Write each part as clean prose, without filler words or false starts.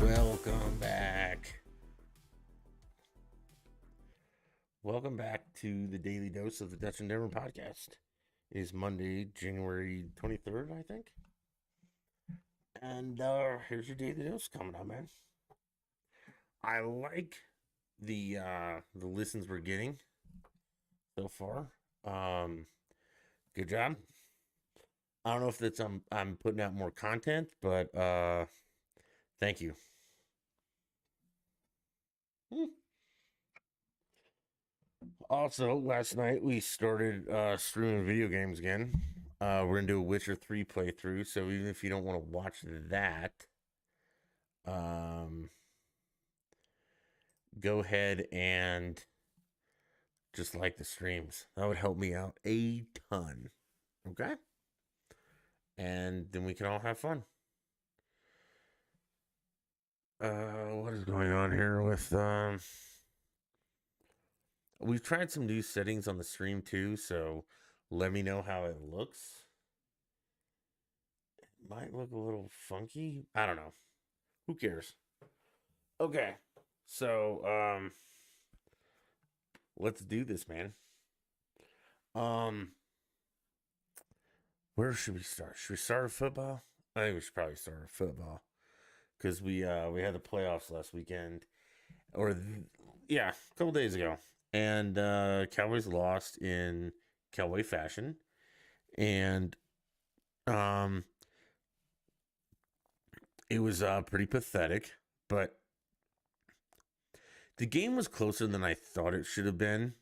Welcome back. Welcome back to the Daily Dose of the Dutch Endeavor podcast. It is Monday, January 23rd, I think. And here's your Daily Dose coming up, man. I like the listens we're getting so far. Good job. I don't know if that's I'm putting out more content, but thank you. Also, last night we started streaming video games again. We're gonna do a Witcher 3 playthrough, so even if you don't want to watch that, um, go ahead and just like the streams. That would help me out a ton. Okay? And then we can all have fun. What is going on here with we've tried some new settings on the stream too, so let me know how it looks. It might look a little funky. I don't know. Who cares? Okay. So, let's do this, man. Um, where should we start? Should we start with football? I think we should probably start with football because we had the playoffs last weekend, yeah, a couple days ago, and Cowboys lost in Cowboy fashion, and um, it was pretty pathetic, but the game was closer than I thought it should have been.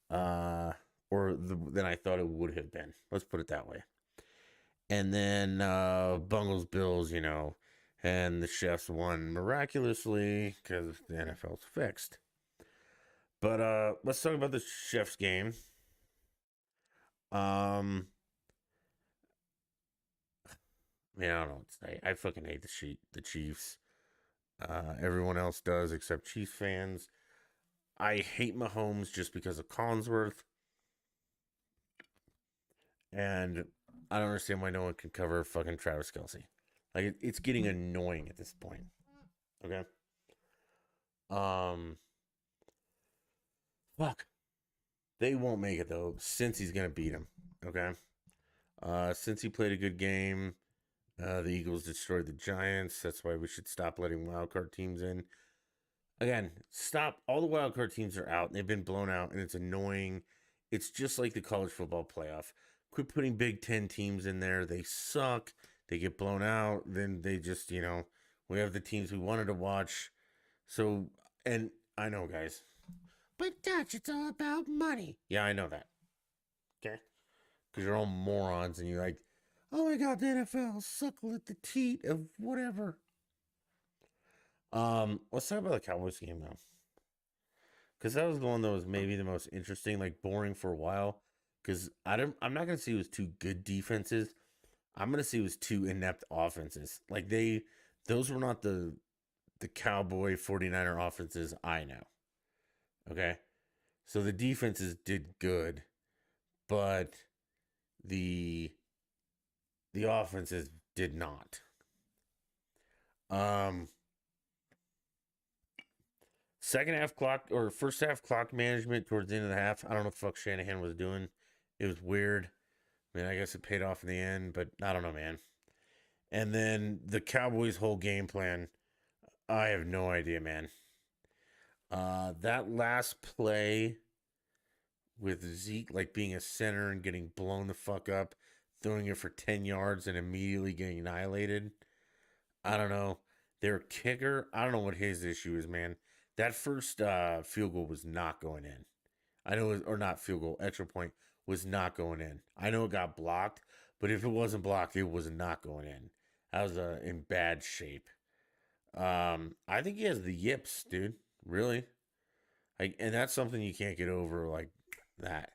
Than I thought it would have been. Let's put it that way. And then Bungles Bills, and the Chefs won miraculously because the NFL's fixed. But let's talk about the Chefs game. Yeah, I don't know what to say. I fucking hate the Chiefs. Everyone else does except Chiefs fans. I hate Mahomes just because of Collinsworth. And I don't understand why no one can cover fucking Travis Kelce. Like it's getting annoying at this point. Okay. Fuck. They won't make it though, since he's gonna beat him. Okay. Since he played a good game, the Eagles destroyed the Giants. That's why we should stop letting wildcard teams in. Again, stop. All the wildcard teams are out. They've been blown out, and it's annoying. It's just like the college football playoff. Quit putting Big Ten teams in there. They suck. They get blown out. Then they just, we have the teams we wanted to watch. So, and I know, guys, but Dutch, it's all about money. Yeah, I know that. Okay? Because you're all morons and you're like, oh my God, the NFL, suckle at the teat of whatever. Let's talk about the Cowboys game now. Because that was the one that was maybe the most interesting, like boring for a while. Because I'm not gonna say it was two good defenses. I'm gonna say it was two inept offenses. Like those were not the Cowboy 49er offenses I know. Okay. So the defenses did good, but the offenses did not. Um Second half clock or first half clock management towards the end of the half. I don't know what the fuck Shanahan was doing. It was weird. I mean, I guess it paid off in the end, but I don't know, man. And then the Cowboys' whole game plan, I have no idea, man. That last play with Zeke like being a center and getting blown the fuck up, throwing it for 10 yards and immediately getting annihilated. I don't know. Their kicker, I don't know what his issue is, man. That first field goal was not going in. I know, or not field goal, extra point was not going in. I know it got blocked, but if it wasn't blocked, it was not going in. That was in bad shape. I think he has the yips, dude. Really, and that's something you can't get over like that.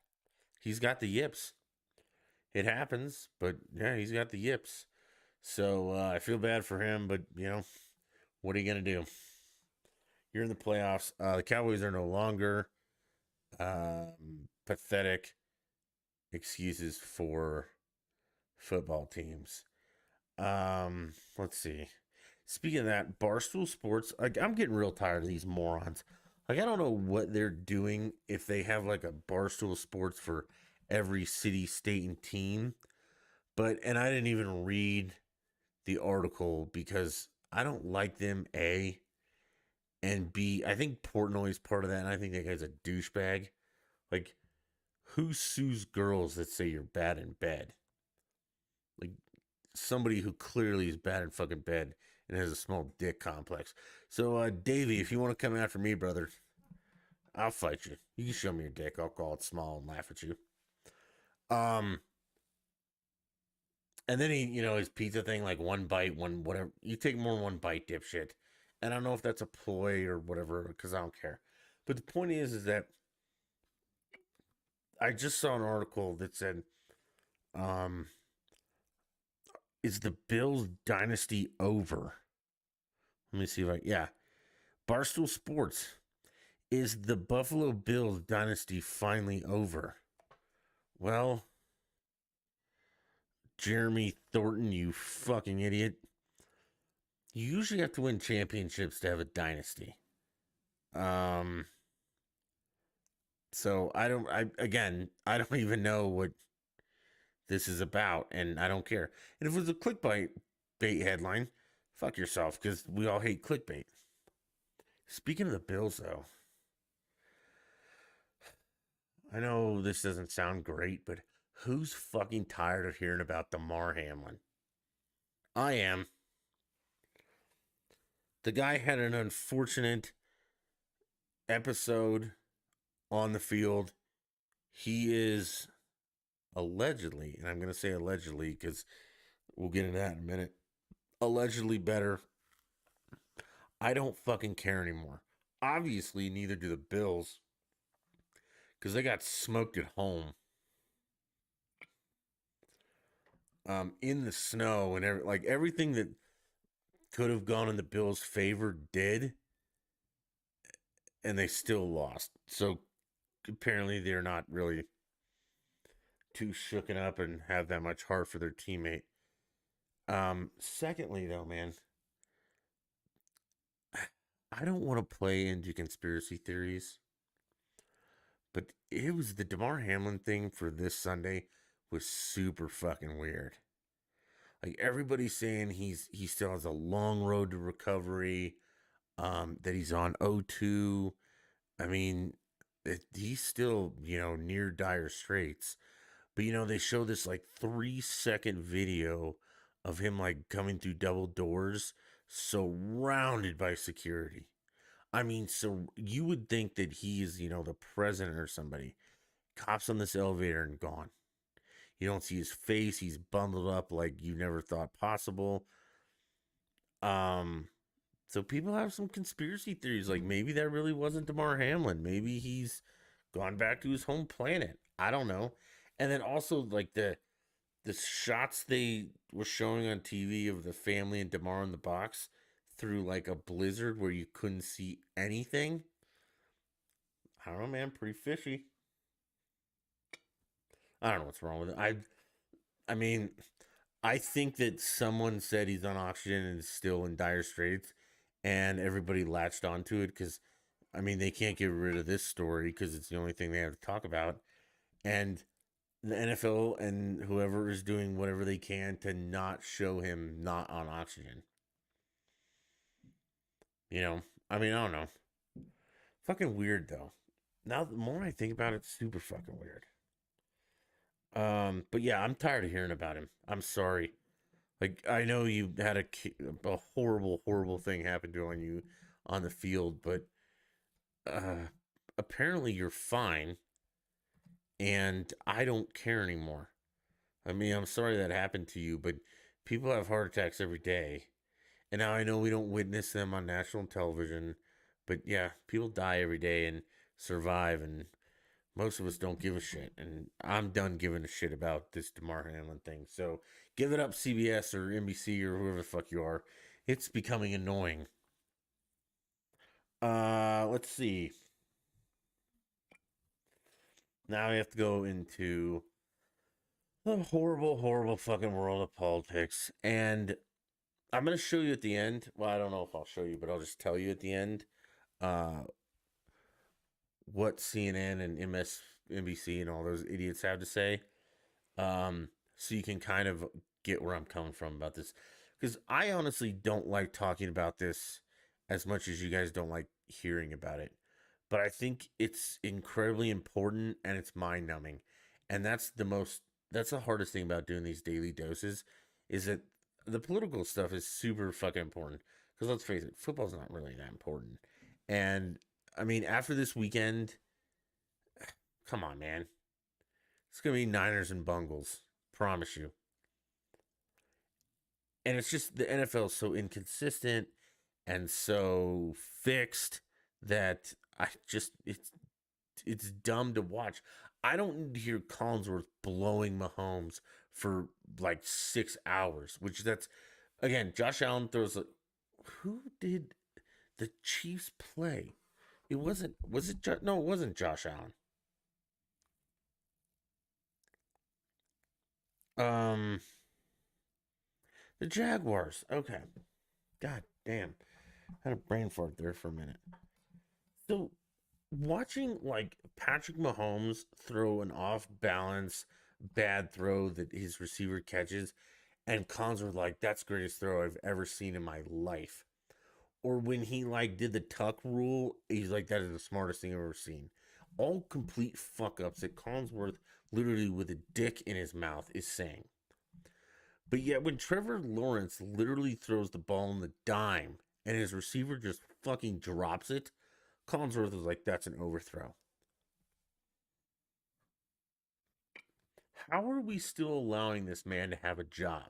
He's got the yips. It happens, but yeah, he's got the yips. So I feel bad for him, but what are you gonna do? You're in the playoffs. The Cowboys are no longer pathetic excuses for football teams. Let's see. Speaking of that, Barstool Sports, like I'm getting real tired of these morons. Like I don't know what they're doing if they have like a Barstool Sports for every city, state, and team. But and I didn't even read the article because I don't like them. A and B, I think Portnoy's part of that, and I think that guy's a douchebag. Like, who sues girls that say you're bad in bed? Like somebody who clearly is bad in fucking bed and has a small dick complex. So, Davey, if you want to come after me, brother, I'll fight you. You can show me your dick. I'll call it small and laugh at you. Um, and then he, his pizza thing, like one bite, one whatever. You take more than one bite, dipshit. And I don't know if that's a ploy or whatever, because I don't care. But the point is that I just saw an article that said, um, "Is the Bills dynasty over?" Let me see if yeah, Barstool Sports. Is the Buffalo Bills dynasty finally over? Well, Jeremy Thornton, you fucking idiot. You usually have to win championships to have a dynasty. Um, so I don't even know what this is about, and I don't care. And if it was a clickbait headline, fuck yourself, because we all hate clickbait. Speaking of the Bills, though, I know this doesn't sound great, but who's fucking tired of hearing about Damar Hamlin? I am. The guy had an unfortunate episode on the field. He is allegedly, and I'm going to say allegedly because we'll get into that in a minute, allegedly better. I don't fucking care anymore. Obviously, neither do the Bills because they got smoked at home. In the snow and everything that could have gone in the Bills' favor did, and they still lost. So apparently, they're not really too shooken up and have that much heart for their teammate. Secondly, though, man, I don't want to play into conspiracy theories, but it was the Damar Hamlin thing for this Sunday was super fucking weird. Like everybody's saying he still has a long road to recovery. That he's on O2. I mean, he's still near dire straits. But they show this like 3-second video of him like coming through double doors, surrounded by security. I mean, so you would think that he is, the president or somebody. Cops on this elevator and gone. You don't see his face. He's bundled up like you never thought possible. Um, so people have some conspiracy theories. Like maybe that really wasn't Damar Hamlin. Maybe he's gone back to his home planet. I don't know. And then also like the shots they were showing on TV of the family and Damar in the box through like a blizzard where you couldn't see anything. I don't know, man. Pretty fishy. I don't know what's wrong with it. I mean, I think that someone said he's on oxygen and is still in dire straits, and everybody latched onto it because, I mean, they can't get rid of this story because it's the only thing they have to talk about. And the NFL and whoever is doing whatever they can to not show him not on oxygen. I mean, I don't know. Fucking weird though. Now the more I think about it, super fucking weird. But yeah, I'm tired of hearing about him. I'm sorry. Like I know you had a horrible, horrible thing happen to you on the field, but uh, apparently you're fine, and I don't care anymore. I mean, I'm sorry that happened to you, but people have heart attacks every day. And now I know we don't witness them on national television, but yeah, people die every day and survive, and most of us don't give a shit. And I'm done giving a shit about this Damar Hamlin thing. So give it up, CBS or NBC or whoever the fuck you are. It's becoming annoying. Let's see. Now we have to go into the horrible, horrible fucking world of politics. And I'm gonna show you at the end. Well, I don't know if I'll show you, but I'll just tell you at the end uh, what CNN and MSNBC and all those idiots have to say, so you can kind of get where I'm coming from about this. Because I honestly don't like talking about this as much as you guys don't like hearing about it. But I think it's incredibly important and it's mind numbing. And that's the hardest thing about doing these daily doses is that the political stuff is super fucking important. Because let's face it, football's not really that important. And I mean, after this weekend, come on, man. It's going to be Niners and Bungles. Promise you. And it's just the NFL is so inconsistent and so fixed that it's dumb to watch. I don't need to hear Collinsworth blowing Mahomes for like 6 hours, which that's again, Josh Allen throws a who did the Chiefs play? It wasn't was it no, it wasn't Josh Allen. Um the Jaguars. Okay. God damn. I had a brain fart there for a minute. So watching like Patrick Mahomes throw an off balance bad throw that his receiver catches and cons were like that's the greatest throw I've ever seen in my life. Or when he like did the tuck rule, he's like that is the smartest thing I've ever seen. All complete fuck ups that Collinsworth literally with a dick in his mouth is saying. But yet when Trevor Lawrence literally throws the ball on the dime and his receiver just fucking drops it, Collinsworth was like, that's an overthrow. How are we still allowing this man to have a job?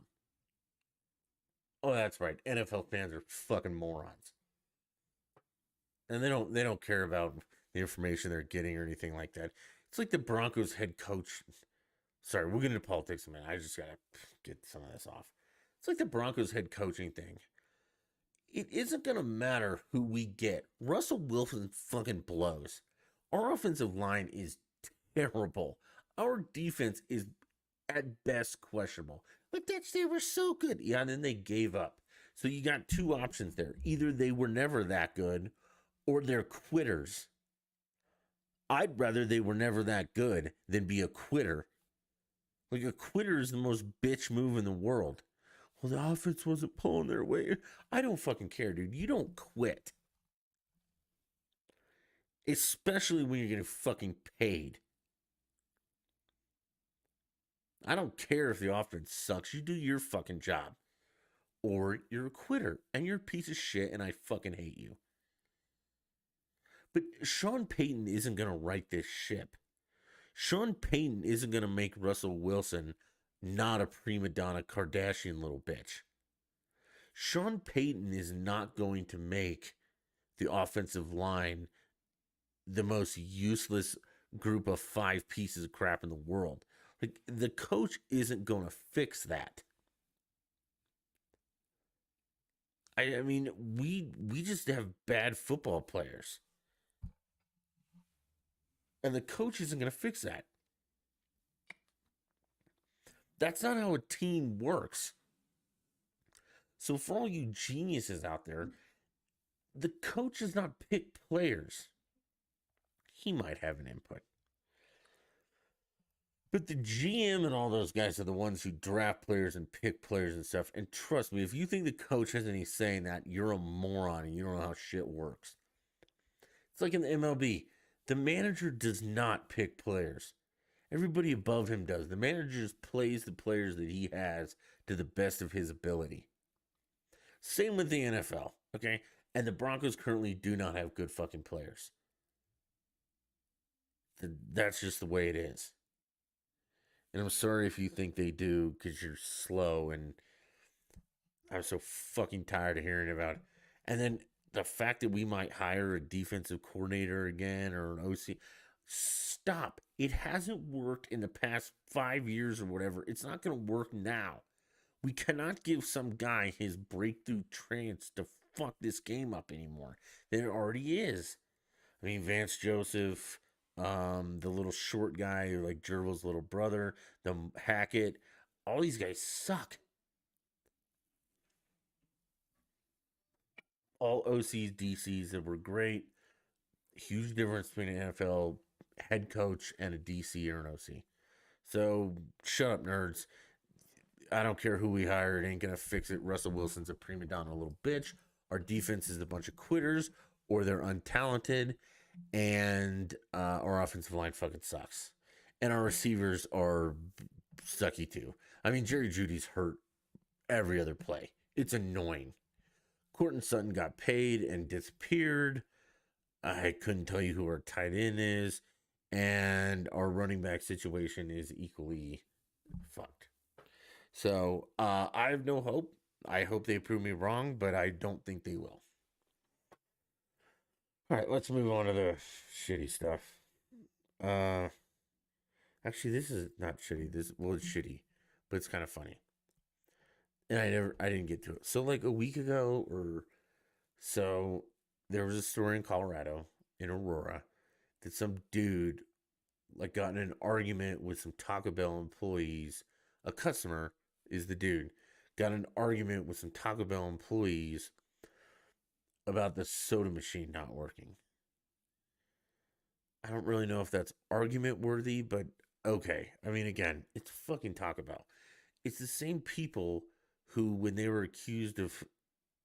Oh, that's right. NFL fans are fucking morons. And they don't care about the information they're getting or anything like that. It's like the Broncos head coach. Sorry, we'll get into politics in a minute. I just gotta get some of this off. It's like the Broncos head coaching thing. It isn't gonna matter who we get. Russell Wilson fucking blows. Our offensive line is terrible. Our defense is at best questionable. But that's they were so good. Yeah, and then they gave up. So you got two options there. Either they were never that good or they're quitters. I'd rather they were never that good than be a quitter. Like a quitter is the most bitch move in the world. Well, the offense wasn't pulling their weight. I don't fucking care, dude. You don't quit. Especially when you're getting fucking paid. I don't care if the offense sucks. You do your fucking job. Or you're a quitter and you're a piece of shit and I fucking hate you. But Sean Payton isn't going to right this ship. Sean Payton isn't going to make Russell Wilson not a prima donna Kardashian little bitch. Sean Payton is not going to make the offensive line the most useless group of five pieces of crap in the world. Like the coach isn't going to fix that. I mean, we just have bad football players, and the coach isn't going to fix that. That's not how a team works. So for all you geniuses out there, the coach does not pick players. He might have an input. But the GM and all those guys are the ones who draft players and pick players and stuff. And trust me, if you think the coach has any say in that, you're a moron and you don't know how shit works. It's like in the MLB. The manager does not pick players. Everybody above him does. The manager just plays the players that he has to the best of his ability. Same with the NFL, okay? And the Broncos currently do not have good fucking players. That's just the way it is. And I'm sorry if you think they do because you're slow and I'm so fucking tired of hearing about it. And then the fact that we might hire a defensive coordinator again or an OC. Stop. It hasn't worked in the past 5 years or whatever. It's not going to work now. We cannot give some guy his breakthrough chance to fuck this game up anymore. There already is. I mean, Vance Joseph, the little short guy, like Gerbil's little brother, the Hackett, all these guys suck. all OCs, DCs that were great. Huge difference between an NFL head coach and a DC or an OC. So shut up, nerds. I don't care who we hire. It ain't going to fix it. Russell Wilson's a prima donna little bitch. Our defense is a bunch of quitters or they're untalented. And our offensive line fucking sucks. And our receivers are sucky too. I mean, Jerry Judy's hurt every other play. It's annoying. Courtland Sutton got paid and disappeared. I couldn't tell you who our tight end is. And our running back situation is equally fucked. So I have no hope. I hope they prove me wrong, but I don't think they will. All right, let's move on to the shitty stuff. Actually, this is not shitty. It's shitty, but it's kind of funny. And I didn't get to it. So like a week ago or so, there was a story in Colorado, in Aurora, that some dude like got in an argument with some Taco Bell employees. A customer is the dude. Got in an argument with some Taco Bell employees about the soda machine not working. I don't really know if that's argument worthy, but okay. I mean, again, it's fucking Taco Bell. It's the same people who, when they were accused of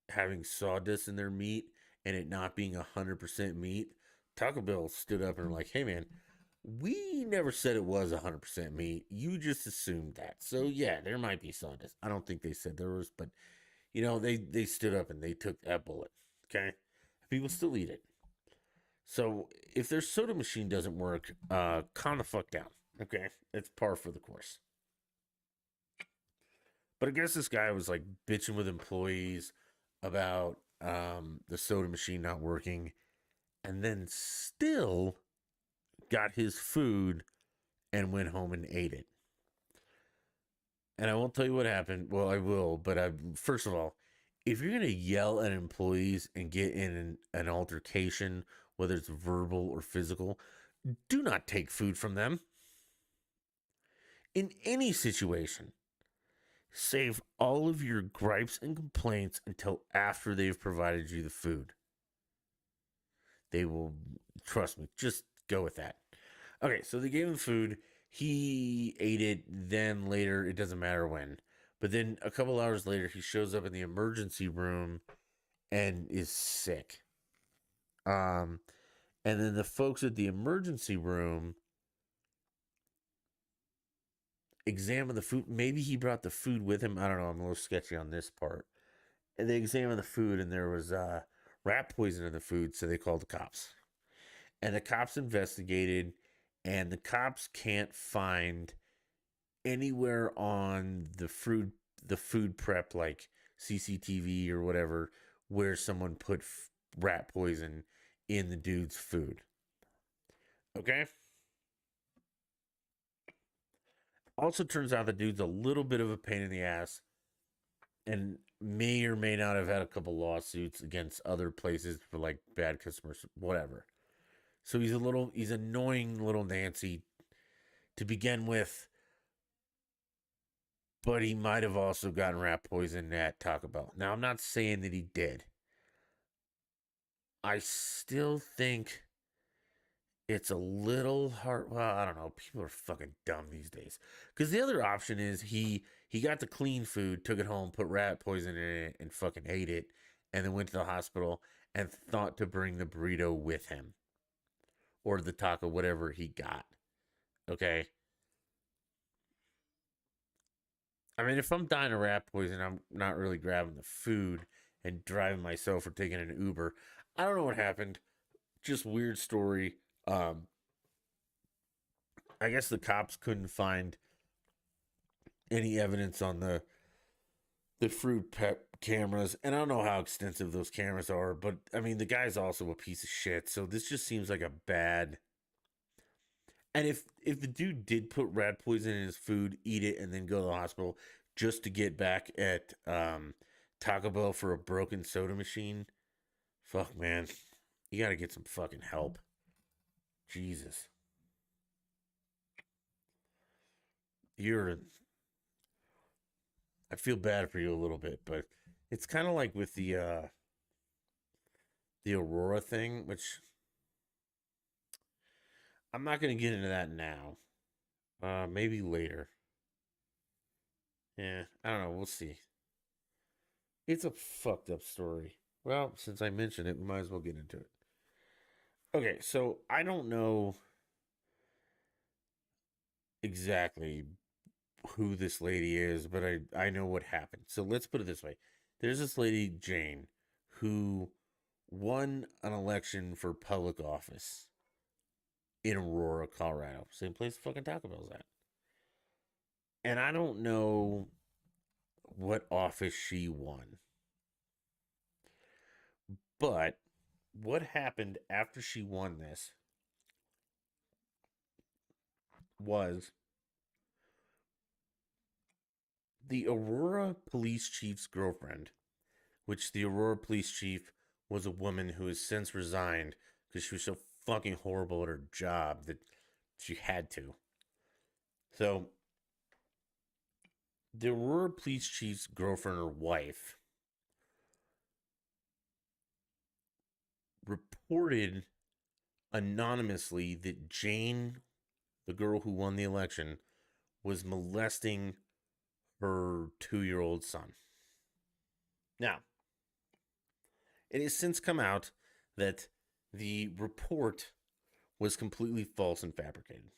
having sawdust in their meat and it not being 100% meat, Taco Bell stood up and were like, hey man, we never said it was 100% meat. You just assumed that. So yeah, there might be sawdust. I don't think they said there was, but you know, they stood up and they took that bullet. Okay? People still eat it. So if their soda machine doesn't work, calm the fuck down. Okay? It's par for the course. But I guess this guy was like bitching with employees about the soda machine not working, and then still got his food and went home and ate it. And I won't tell you what happened. Well, I will, but first of all, if you're gonna yell at employees and get in an altercation, whether it's verbal or physical, do not take food from them. In any situation, save all of your gripes and complaints until after they've provided you the food. They will, trust me, just go with that. Okay, so they gave him food. He ate it. Then later, it doesn't matter when. But then a couple hours later, he shows up in the emergency room and is sick. And then the folks at the emergency room examine the food. Maybe he brought the food with him. I don't know. I'm a little sketchy on this part. And they examined the food, and there was rat poison in the food, so they called the cops. And the cops investigated, and the cops can't find anywhere on the food prep, like CCTV or whatever, where someone put rat poison in the dude's food. Okay? Also turns out the dude's a little bit of a pain in the ass and may or may not have had a couple lawsuits against other places for like bad customers, whatever. So he's annoying little Nancy to begin with, but he might have also gotten rat poison at Taco Bell. Now, I'm not saying that he did. I still think it's a little hard. Well, I don't know. People are fucking dumb these days. Because the other option is he got the clean food, took it home, put rat poison in it, and fucking ate it, and then went to the hospital and thought to bring the burrito with him or the taco, whatever he got. Okay. I mean, if I'm dying of rat poison, I'm not really grabbing the food and driving myself or taking an Uber. I don't know what happened. Just weird story. I guess the cops couldn't find any evidence on the fruit pep cameras, and I don't know how extensive those cameras are, but I mean the guy's also a piece of shit. So this just seems like a bad. And if the dude did put rat poison in his food, eat it, and then go to the hospital just to get back at Taco Bell for a broken soda machine, fuck man, you got to get some fucking help. Jesus. I feel bad for you a little bit, but it's kind of like with the the Aurora thing, which I'm not going to get into that now. Maybe later. Yeah, I don't know. We'll see. It's a fucked up story. Well, since I mentioned it, we might as well get into it. Okay, so I don't know exactly who this lady is, but I know what happened. So let's put it this way. There's this lady, Jane, who won an election for public office in Aurora, Colorado. Same place fucking Taco Bell's at. And I don't know what office she won. But what happened after she won this was the Aurora police chief's girlfriend, which the Aurora police chief was a woman who has since resigned because she was so fucking horrible at her job that she had to. So the Aurora police chief's girlfriend or wife reported anonymously that Jane, the girl who won the election, was molesting her 2-year-old son. Now, it has since come out that the report was completely false and fabricated.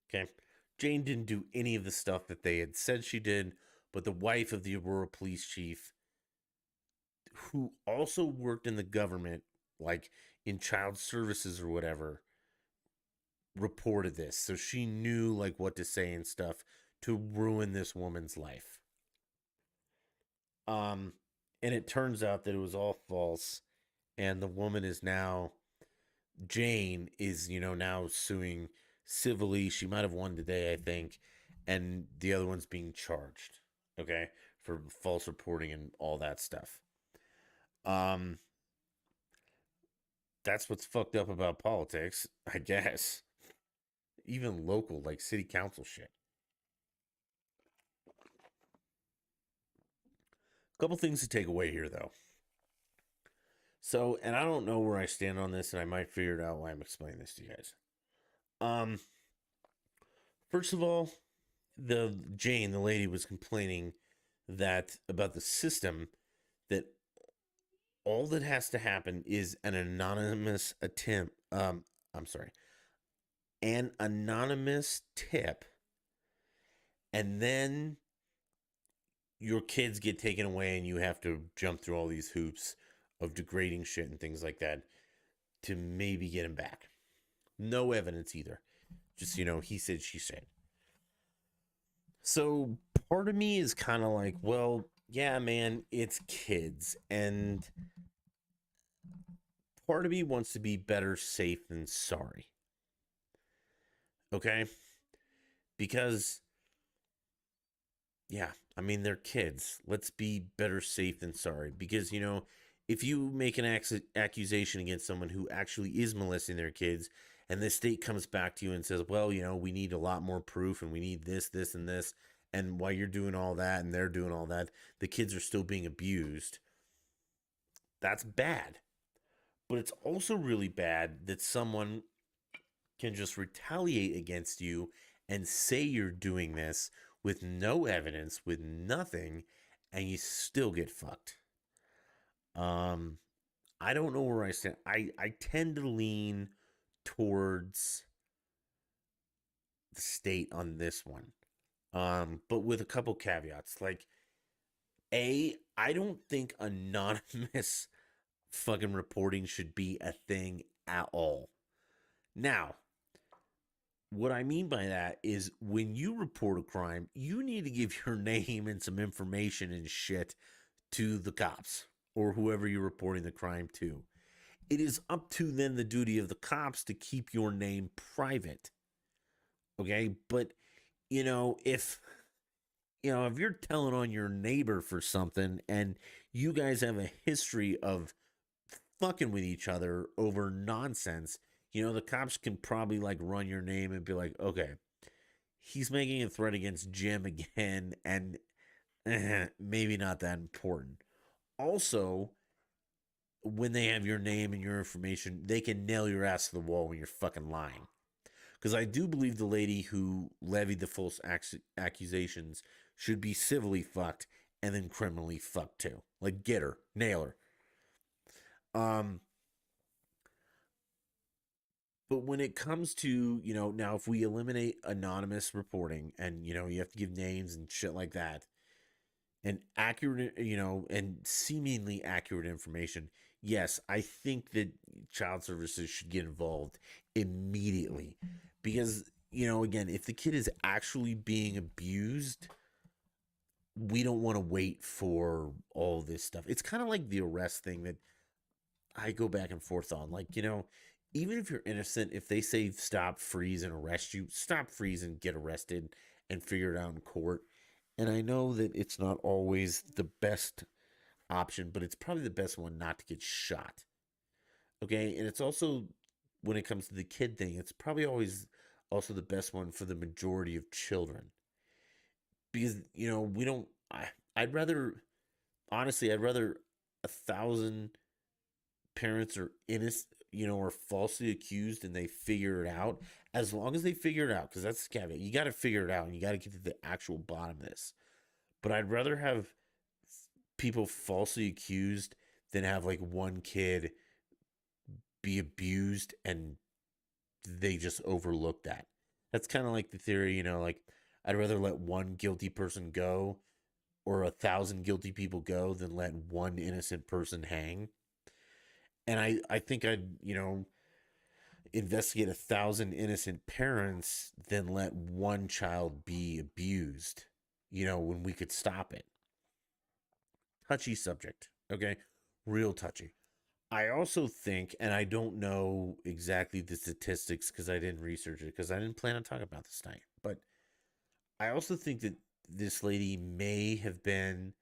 Okay. Jane didn't do any of the stuff that they had said she did, but the wife of the Aurora police chief, who also worked in the government, like in child services or whatever, reported this. So she knew like what to say and stuff to ruin this woman's life. Um, and it turns out that it was all false, and the woman is now Jane is, now suing civilly. She might have won today, I think, and the other one's being charged, okay, for false reporting and all that stuff. Um, that's what's fucked up about politics, I guess. Even local, like city council shit. A couple things to take away here, though. So, and I don't know where I stand on this, and I might figure it out while I'm explaining this to you guys. Um, First of all, the Jane, the lady, was complaining that about the system that all that has to happen is an anonymous attempt. I'm sorry, an anonymous tip, and then your kids get taken away, and you have to jump through all these hoops of degrading shit and things like that to maybe get him back. No evidence either. Just, he said, she said. So part of me is kind of like, well, yeah, man, it's kids. And part of me wants to be better safe than sorry. Okay? Because, yeah, I mean, they're kids. Let's be better safe than sorry. Because, if you make an accusation against someone who actually is molesting their kids, and the state comes back to you and says, well, we need a lot more proof and we need this, this, and this. And while you're doing all that and they're doing all that, the kids are still being abused. That's bad. But it's also really bad that someone can just retaliate against you and say you're doing this with no evidence, with nothing, and you still get fucked. I don't know where I stand. I tend to lean towards the state on this one. But with a couple caveats. Like, I don't think anonymous fucking reporting should be a thing at all. Now, what I mean by that is when you report a crime, you need to give your name and some information and shit to the cops or whoever you're reporting the crime to. It is up to then the duty of the cops to keep your name private. Okay? But if you're telling on your neighbor for something and you guys have a history of fucking with each other over nonsense, the cops can probably like run your name and be like, okay, he's making a threat against Jim again, and maybe not that important. Also, when they have your name and your information, they can nail your ass to the wall when you're fucking lying. Because I do believe the lady who levied the false accusations should be civilly fucked and then criminally fucked too. Like, get her, nail her. Um, but when it comes to, now if we eliminate anonymous reporting and, you have to give names and shit like that, and accurate, and seemingly accurate information, yes, I think that child services should get involved immediately. Because, again, if the kid is actually being abused, we don't want to wait for all this stuff. It's kind of like the arrest thing that I go back and forth on. Like, even if you're innocent, if they say stop, freeze, and arrest you, stop, freeze, and get arrested and figure it out in court. And I know that it's not always the best option, but it's probably the best one not to get shot. Okay. And it's also, when it comes to the kid thing, it's probably always also the best one for the majority of children. Because, we don't, I'd rather, honestly, I'd rather 1,000 parents are innocent, are falsely accused and they figure it out, as long as they figure it out, because that's the caveat. You got to figure it out and you got to get to the actual bottom of this. But I'd rather have people falsely accused than have like one kid be abused and they just overlook that. That's kind of like the theory, like I'd rather let one guilty person go or 1,000 guilty people go than let one innocent person hang. And I think I'd, investigate 1,000 innocent parents than let one child be abused, when we could stop it. Touchy subject, okay? Real touchy. I also think, and I don't know exactly the statistics because I didn't research it because I didn't plan on talking about this tonight, but I also think that this lady may have been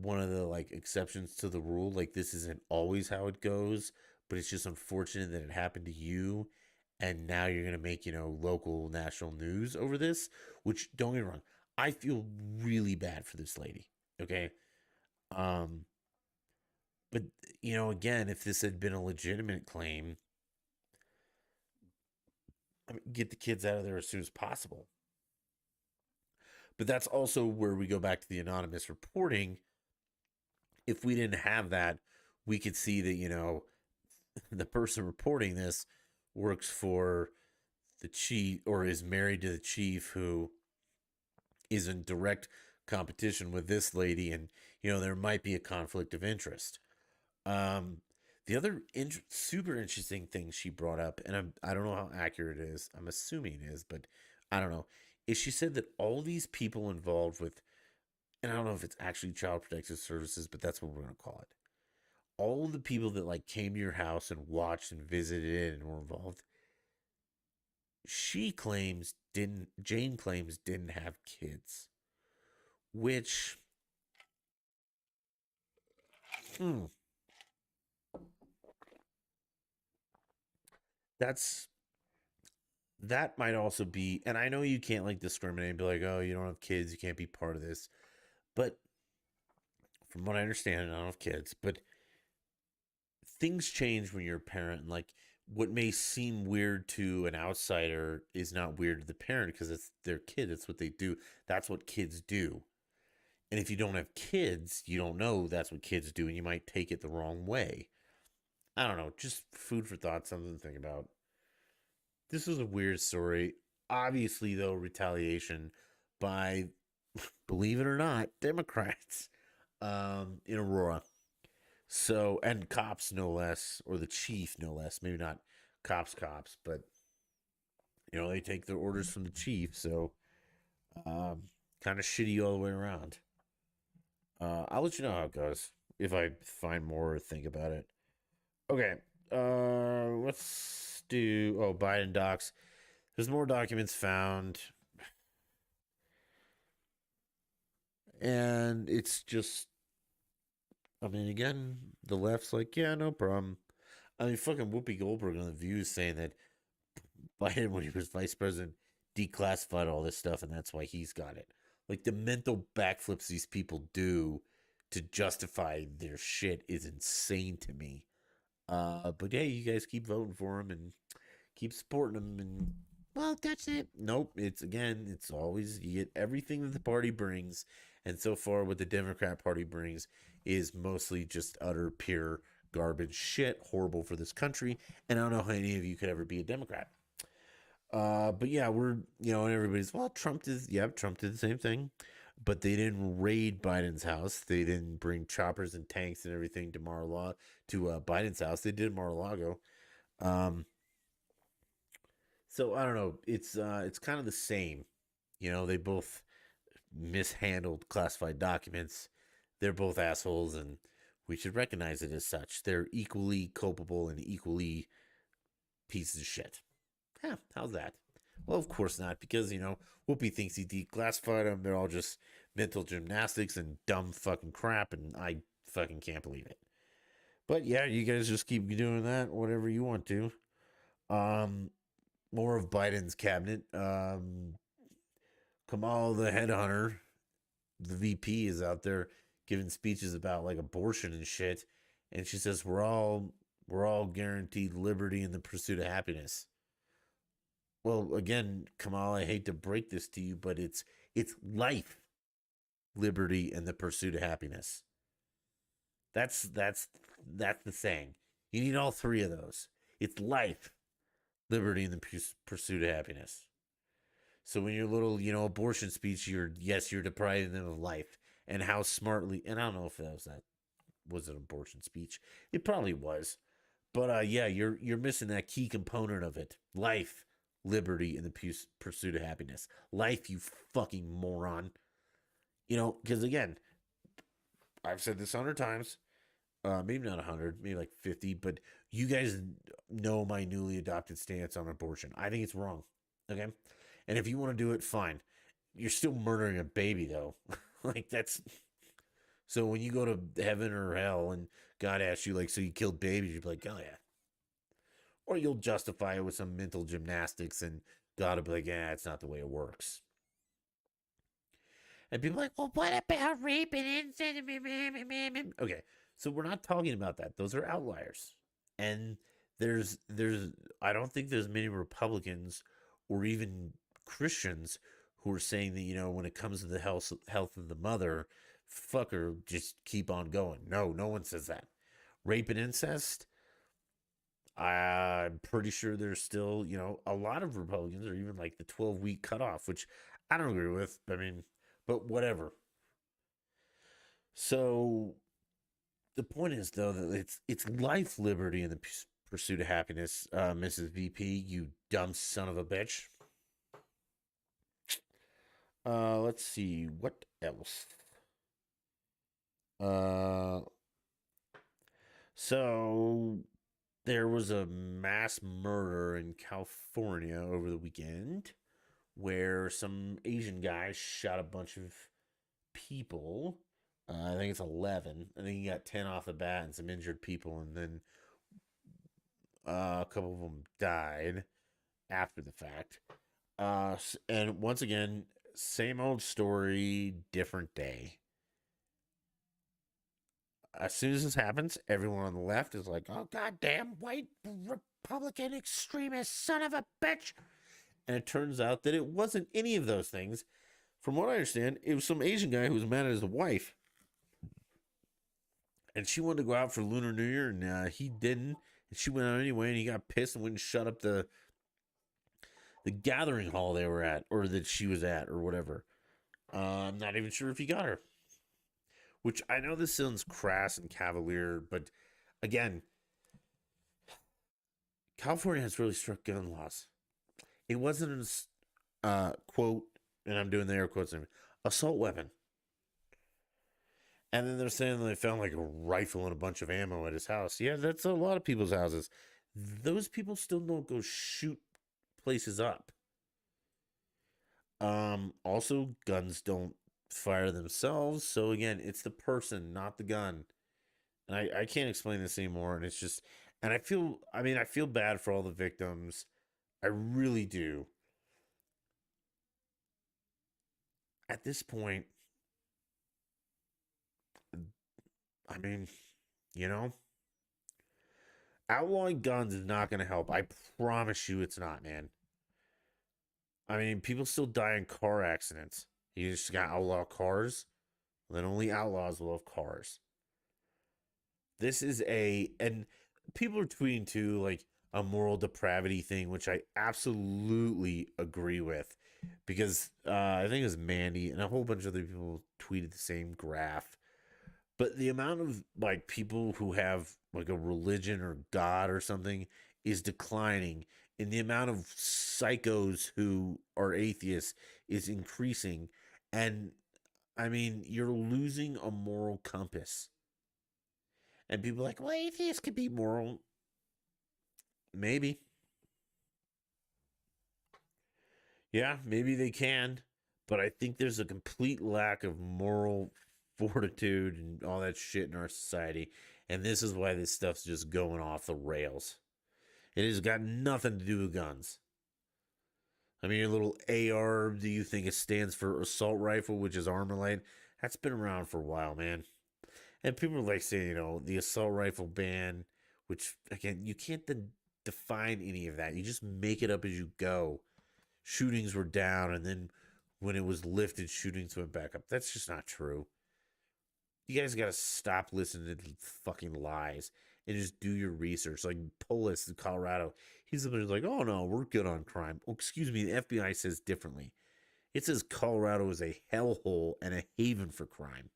one of the like exceptions to the rule. Like, this isn't always how it goes, but it's just unfortunate that it happened to you. And now you're going to make, local national news over this, which, don't get me wrong, I feel really bad for this lady. Okay. Um, but, again, if this had been a legitimate claim, I mean, get the kids out of there as soon as possible. But that's also where we go back to the anonymous reporting. If we didn't have that, we could see that, the person reporting this works for the chief or is married to the chief who is in direct competition with this lady, and there might be a conflict of interest. um the other super interesting thing she brought up, and I don't know how accurate it is, I'm assuming it is, but I don't know, is she said that all these people involved with, and I don't know if it's actually child protective services, but that's what we're going to call it, all the people that like came to your house and watched and visited and were involved, Jane claims didn't have kids, which, hmm, that's, that might also be, and I know you can't like discriminate and be like, oh, you don't have kids, you can't be part of this, but from what I understand, I don't have kids, but things change when you're a parent, and like what may seem weird to an outsider is not weird to the parent because it's their kid, it's what they do, that's what kids do. And if you don't have kids, you don't know that's what kids do, and you might take it the wrong way. I don't know, just food for thought, something to think about. This was a weird story. Obviously, though, retaliation by, believe it or not, Democrats, in Aurora. So, and cops, no less, or the chief, no less. Maybe not cops, but, they take their orders from the chief. So, um, kind of shitty all the way around. I'll let you know how it goes if I find more or think about it. Okay. Let's do. Oh, Biden docs. There's more documents found, and it's just. I mean, again, the left's like, yeah, no problem. I mean, fucking Whoopi Goldberg on the View is saying that Biden, when he was vice president, declassified all this stuff, and that's why he's got it. Like the mental backflips these people do to justify their shit is insane to me. But yeah, you guys keep voting for him and keep supporting him, and well, that's it. Nope, it's always you get everything that the party brings, and so far what the Democrat Party brings is mostly just utter pure garbage shit, horrible for this country, and I don't know how any of you could ever be a Democrat. But yeah, and everybody's, well, Trump did the same thing, but they didn't raid Biden's house. They didn't bring choppers and tanks and everything to Biden's house. They did Mar-a-Lago. Um, so I don't know. It's kind of the same. They both mishandled classified documents. They're both assholes, and we should recognize it as such. They're equally culpable and equally pieces of shit. Yeah, how's that? Well, of course not, because, Whoopi thinks he declassified them. They're all just mental gymnastics and dumb fucking crap, and I fucking can't believe it. But yeah, you guys just keep doing that, whatever you want to. Um, More of Biden's cabinet. Kamal, the headhunter, the VP, is out there giving speeches about like abortion and shit, and she says we're all guaranteed liberty in the pursuit of happiness. Well, again, Kamal, I hate to break this to you, but it's life, liberty, and the pursuit of happiness. That's the saying. You need all three of those. It's life, liberty, and the pursuit of happiness. So when your little, abortion speech, you're depriving them of life, and how smartly. And I don't know if that was an abortion speech. It probably was, but yeah, you're missing that key component of it: life, liberty, and the pursuit of happiness. Life, you fucking moron. Because again, I've said this 100 times. Maybe not 100, maybe like 50, but you guys know my newly adopted stance on abortion. I think it's wrong. Okay. And if you want to do it, fine. You're still murdering a baby, though. Like, that's. So when you go to heaven or hell and God asks you, like, so you killed babies, you'll be like, oh, yeah. Or you'll justify it with some mental gymnastics, and God will be like, yeah, it's not the way it works. And people are like, well, what about rape and incest? Okay, so we're not talking about that. Those are outliers. And there's I don't think there's many Republicans or even Christians who are saying that, when it comes to the health of the mother, fuck her, just keep on going. No one says that. Rape and incest, I'm pretty sure there's still, a lot of Republicans are even like the 12-week cutoff, which I don't agree with. I mean, but whatever. So the point is, though, that it's life, liberty, and the pursuit of happiness, Mrs. VP, you dumb son of a bitch. Let's see what else. Uh, so there was a mass murder in California over the weekend where some Asian guy shot a bunch of people. I think it's 11. I think he got 10 off the bat and some injured people, and then a couple of them died after the fact. And once again, same old story, different day. As soon as this happens, everyone on the left is like, oh, goddamn white Republican extremist son of a bitch. And it turns out that it wasn't any of those things. From what I understand, it was some Asian guy who was mad at his wife. And she wanted to go out for Lunar New Year, and he didn't. And she went out anyway, and he got pissed and went and shut up the gathering hall they were at, or that she was at, or whatever. I'm not even sure if he got her. Which, I know this sounds crass and cavalier, but again, California has really strict gun laws. It wasn't quote, and I'm doing the air quotes, assault weapon. And then they're saying they found like a rifle and a bunch of ammo at his house. Yeah, that's a lot of people's houses. Those people still don't go shoot places up. Also, guns don't fire themselves. So again, it's the person, not the gun. And I can't explain this anymore. And it's just, and I feel bad for all the victims. I really do. At this point, I mean, you know, outlawing guns is not going to help. I promise you it's not, man. I mean, people still die in car accidents. You just got outlaw cars, then only outlaws will have cars. This is and people are tweeting too, like a moral depravity thing, which I absolutely agree with because I think it was Mandy and a whole bunch of other people tweeted the same graph. But the amount of like people who have like a religion or God or something is declining, and the amount of psychos who are atheists is increasing. And I mean, you're losing a moral compass. And people are like, well, atheists could be moral. Maybe. Yeah, maybe they can. But I think there's a complete lack of moral fortitude and all that shit in our society. And this is why this stuff's just going off the rails. It has got nothing to do with guns. I mean, your little AR, do you think it stands for assault rifle, which is Armalite? That's been around for a while, man. And people are like saying, the assault rifle ban, which, again, you can't define any of that. You just make it up as you go. Shootings were down, and then when it was lifted, shootings went back up. That's just not true. You guys got to stop listening to fucking lies and just do your research. Like Polis in Colorado, he's like, oh no, we're good on crime. Oh, excuse me, the FBI says differently. It says Colorado is a hellhole and a haven for crime.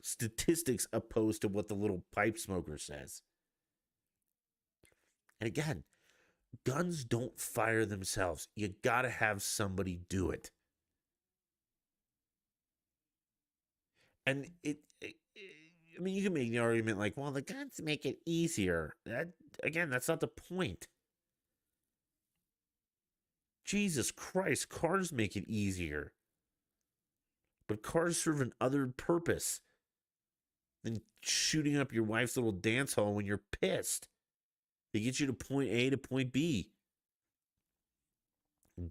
Statistics opposed to what the little pipe smoker says. And again, guns don't fire themselves. You got to have somebody do it. And I mean, you can make the argument like, well, the guns make it easier. Again, that's not the point. Jesus Christ, cars make it easier. But cars serve an other purpose than shooting up your wife's little dance hall when you're pissed. They get you to point A to point B.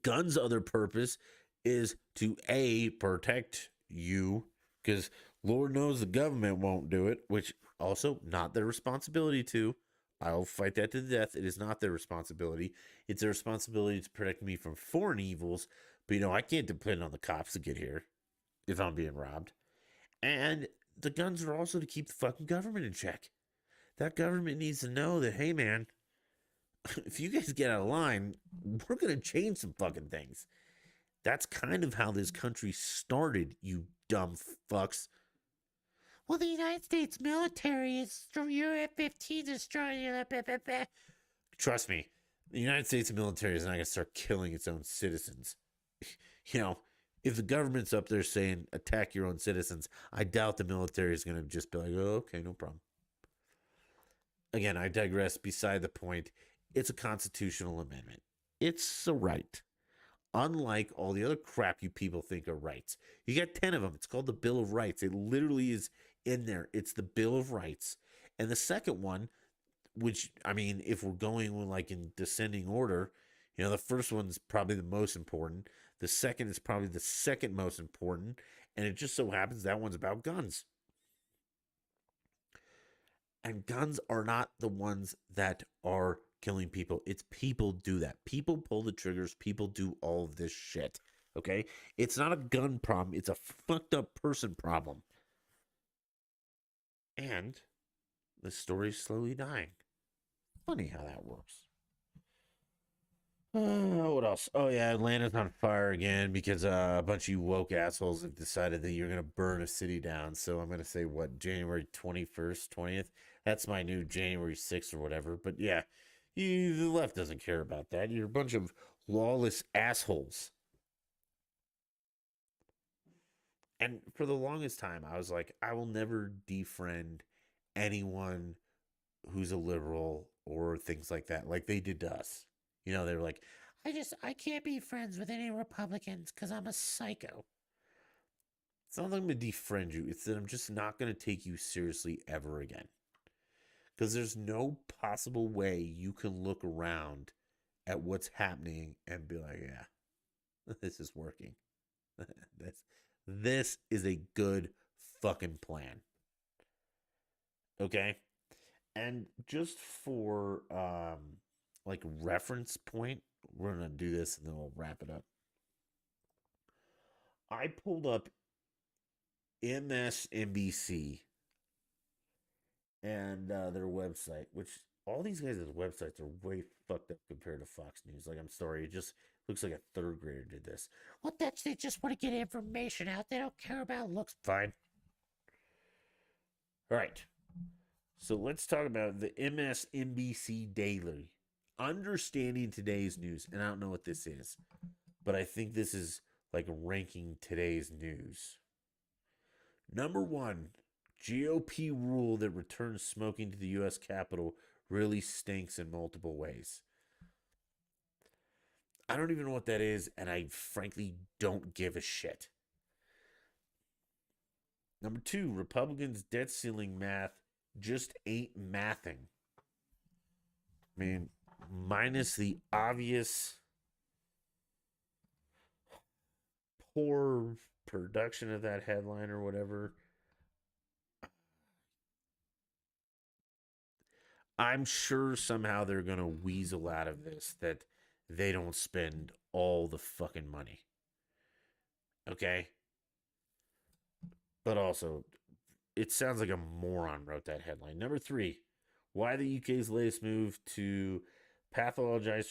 Guns' other purpose is to A, protect you, because Lord knows the government won't do it, which also not their responsibility to. I'll fight that to the death. It is not their responsibility. It's their responsibility to protect me from foreign evils. But I can't depend on the cops to get here if I'm being robbed. And the guns are also to keep the fucking government in check. That government needs to know that, hey man, if you guys get out of line, we're gonna change some fucking things. That's kind of how this country started, you dumb fucks. Well, the United States military is your F-15 destroyer. Trust me, the United States military is not going to start killing its own citizens. you know, if the government's up there saying attack your own citizens, I doubt the military is going to just be like, oh, okay, no problem. Again, I digress. Beside the point, it's a constitutional amendment. It's a right. Unlike all the other crap you people think are rights. You got 10 of them. It's called the Bill of Rights. It literally is in there. It's the Bill of Rights. And the second one, which, I mean, if we're going like in descending order, the first one's probably the most important. The second is probably the second most important. And it just so happens that one's about guns. And guns are not the ones that are killing people. It's people do that. People pull the triggers. People do all of this shit. Okay? It's not a gun problem. It's a fucked up person problem. And the story's slowly dying. Funny how that works. What else? Oh yeah, Atlanta's on fire again because a bunch of you woke assholes have decided that you're gonna burn a city down. So I'm gonna say what, January 21st, 20th. That's my new January 6th or whatever. But yeah, the left doesn't care about that. You're a bunch of lawless assholes. And for the longest time, I was like, I will never defriend anyone who's a liberal or things like that, like they did to us. They were like, I can't be friends with any Republicans because I'm a psycho. It's not that I'm going to defriend you. It's that I'm just not going to take you seriously ever again. Because there's no possible way you can look around at what's happening and be like, yeah, this is working. this is a good fucking plan. Okay. And just for like reference point, we're gonna do this and then we'll wrap it up. I pulled up MSNBC and their website, which all these guys' websites are way fucked up compared to Fox News. Like, I'm sorry, it just looks like a third grader did this. Well, that's they just want to get information out. They don't care about looks. Fine. All right. So let's talk about the MSNBC Daily. Understanding today's news, and I don't know what this is, but I think this is like ranking today's news. Number one, GOP rule that returns smoking to the U.S. Capitol really stinks in multiple ways. I don't even know what that is, and I frankly don't give a shit. Number two, Republicans' debt ceiling math just ain't mathing. I mean, minus the obvious poor production of that headline or whatever, I'm sure somehow they're going to weasel out of this that they don't spend all the fucking money. Okay? But also, it sounds like a moron wrote that headline. Number three, why the UK's latest move to pathologize.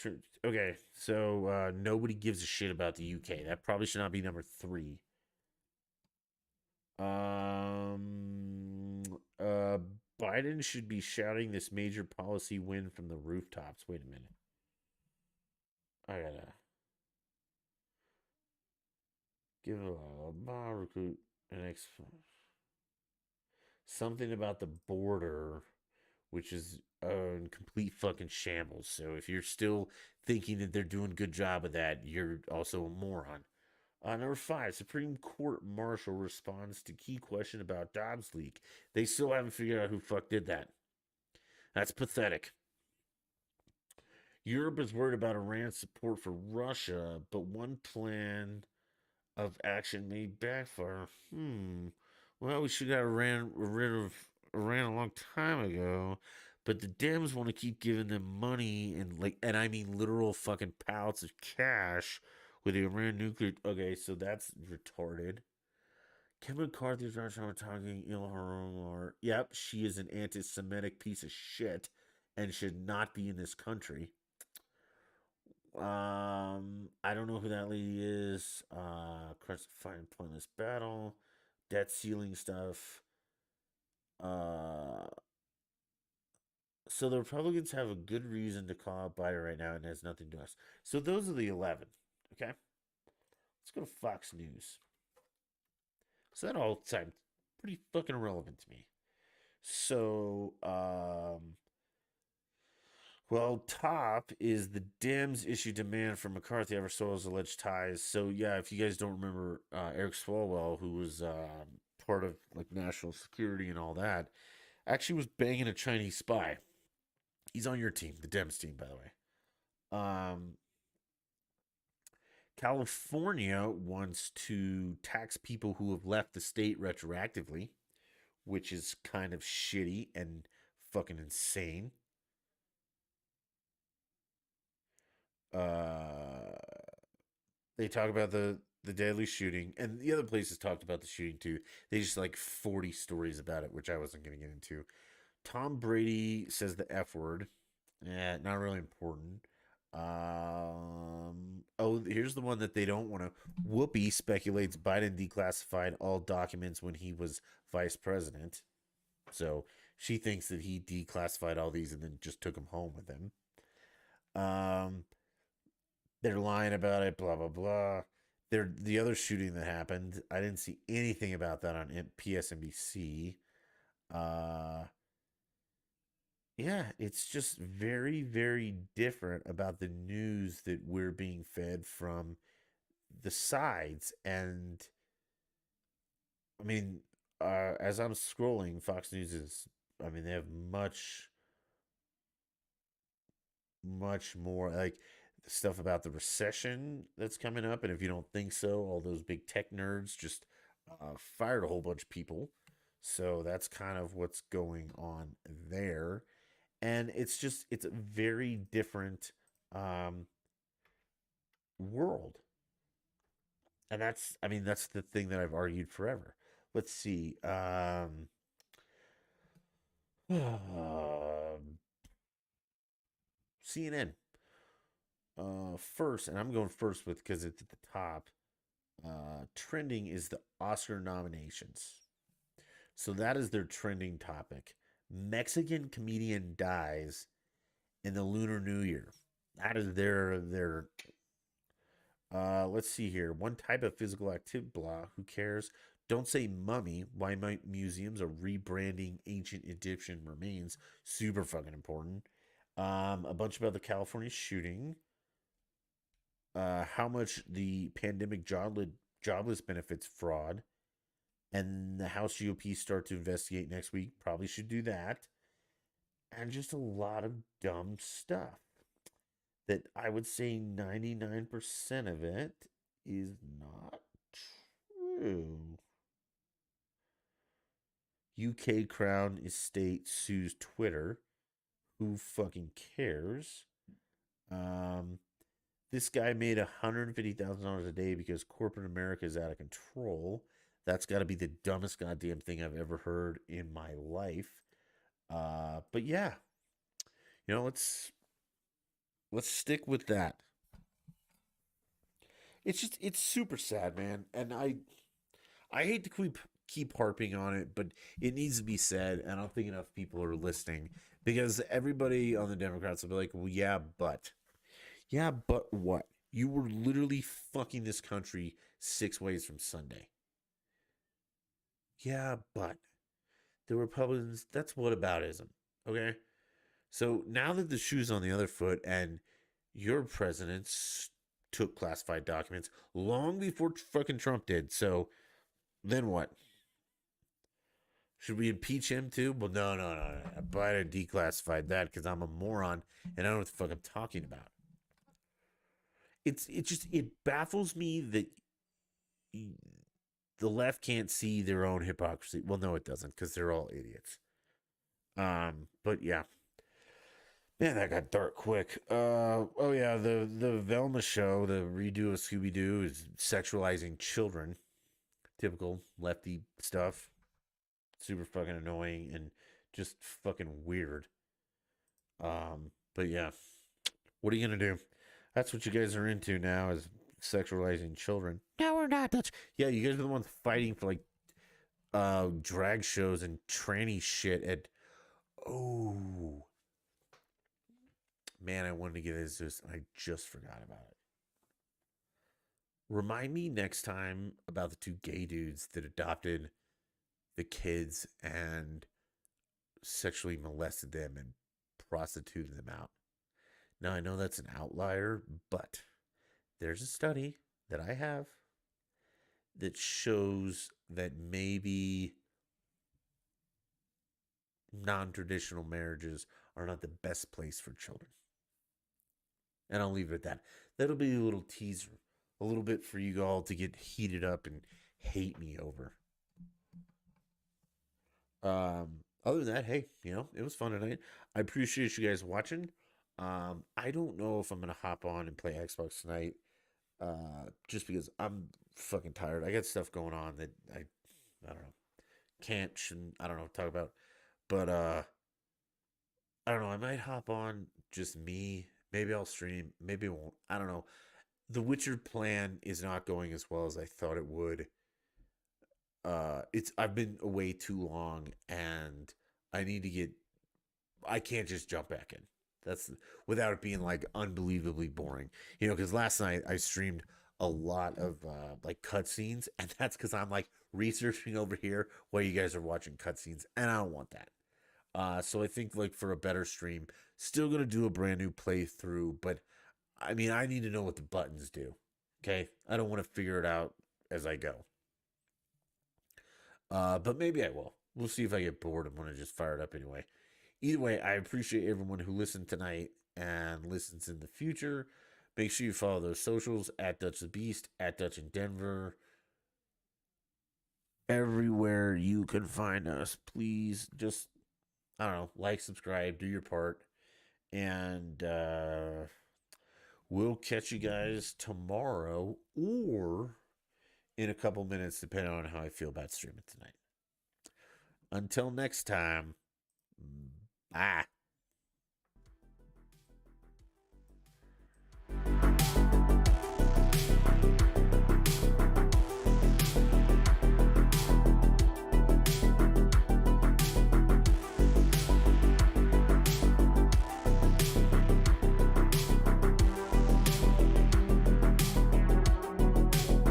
Okay, so nobody gives a shit about the UK. That probably should not be number three. Um, uh, Biden should be shouting this major policy win from the rooftops. Wait a minute. I gotta give a recruit an something about the border, which is complete fucking shambles. So if you're still thinking that they're doing a good job of that, you're also a moron. Number five, Supreme Court Marshal responds to key question about Dobbs leak. They still haven't figured out who fuck did that. That's pathetic. Europe is worried about Iran's support for Russia, but one plan of action may backfire. Well, we should have got rid of Iran a long time ago, but the Dems want to keep giving them money and I mean literal fucking pallets of cash with the Iran nuclear. Okay, so that's retarded. Kevin McCarthy's Russian talking Ilhan Omar. Yep, she is an anti-Semitic piece of shit and should not be in this country. I don't know who that lady is. Fine pointless battle, debt ceiling stuff. Uh, so the Republicans have a good reason to call out Biden right now, and it has nothing to do with us. So those are the 11. Okay, let's go to Fox News. So that all sounds pretty fucking irrelevant to me. So, well, top is the Dems issue demand from McCarthy over Swalwell's alleged ties. So yeah, if you guys don't remember Eric Swalwell, who was part of like national security and all that, actually was banging a Chinese spy. He's on your team, the Dems team, by the way. California wants to tax people who have left the state retroactively, which is kind of shitty and fucking insane. Uh, they talk about the deadly shooting, and the other places talked about the shooting too. They just like 40 stories about it, which I wasn't going to get into. Tom Brady says the F word. Yeah, not really important. Oh, here's the one that they don't want to. Whoopi speculates Biden declassified all documents when he was vice president. So she thinks that he declassified all these and then just took them home with him. Um, they're lying about it, blah blah blah. The other shooting that happened. I didn't see anything about that on PSNBC. Uh, yeah, it's just very very different about the news that we're being fed from the sides, and I mean, as I'm scrolling, Fox News is. I mean, they have much more like stuff about the recession that's coming up. And if you don't think so, all those big tech nerds just fired a whole bunch of people. So that's kind of what's going on there. And it's a very different um, world. And I mean, that's the thing that I've argued forever. Let's see. CNN. First, and I'm going first with because it's at the top. Trending is the Oscar nominations. So that is their trending topic. Mexican comedian dies in the Lunar New Year. That is their let's see here. One type of physical activity blah, who cares? Don't say mummy. Why might museums are rebranding ancient Egyptian remains? Super fucking important. A bunch about the California shooting. How much the pandemic jobless benefits fraud. And the House GOP start to investigate next week. Probably should do that. And just a lot of dumb stuff that I would say 99% of it is not true. UK Crown Estate sues Twitter. Who fucking cares? Um, this guy made $150,000 a day because corporate America is out of control. That's got to be the dumbest goddamn thing I've ever heard in my life. But yeah, let's stick with that. It's super sad, man, and I hate to keep harping on it, but it needs to be said, and I don't think enough people are listening because everybody on the Democrats will be like, "Well, yeah, but what? You were literally fucking this country 6 ways from Sunday." Yeah, but the Republicans, that's whataboutism. Okay? So now that the shoe's on the other foot and your presidents took classified documents long before fucking Trump did. So then what? Should we impeach him too? Well, no. Biden declassified that because I'm a moron and I don't know what the fuck I'm talking about. It baffles me that the left can't see their own hypocrisy. Well, no, it doesn't because they're all idiots. But yeah, man, that got dark quick. Oh yeah, the Velma show, the redo of Scooby Doo, is sexualizing children. Typical lefty stuff. Super fucking annoying and just fucking weird. But yeah, what are you gonna do? That's what you guys are into now is sexualizing children. No, we're not. That's yeah, you guys are the ones fighting for like drag shows and tranny shit at oh man, I wanted to get into this and I just forgot about it. Remind me next time about the two gay dudes that adopted the kids and sexually molested them and prostituted them out. Now, I know that's an outlier, but there's a study that I have that shows that maybe non traditional marriages are not the best place for children. And I'll leave it at that. That'll be a little teaser, a little bit for you all to get heated up and hate me over. Other than that, hey, it was fun tonight. I appreciate you guys watching. I don't know if I'm gonna hop on and play Xbox tonight. Just because I'm fucking tired. I got stuff going on that I don't know. Shouldn't, I don't know, talk about. But I don't know, I might hop on just me. Maybe I'll stream, maybe I won't. I don't know. The Witcher plan is not going as well as I thought it would. It's I've been away too long and I need to get I can't just jump back in. That's without it being like unbelievably boring. Because last night I streamed a lot of like cutscenes, and that's because I'm like researching over here while you guys are watching cutscenes, and I don't want that. So I think like for a better stream, still gonna do a brand new playthrough, but I mean I need to know what the buttons do. Okay, I don't want to figure it out as I go. But maybe I will. We'll see if I get bored and want to just fire it up anyway. Either way, I appreciate everyone who listened tonight and listens in the future. Make sure you follow those socials at Dutch the Beast, at Dutch in Denver. everywhere you can find us. Please just, I don't know, like, subscribe, do your part. And we'll catch you guys tomorrow or in a couple minutes, depending on how I feel about streaming tonight. Until next time, bye.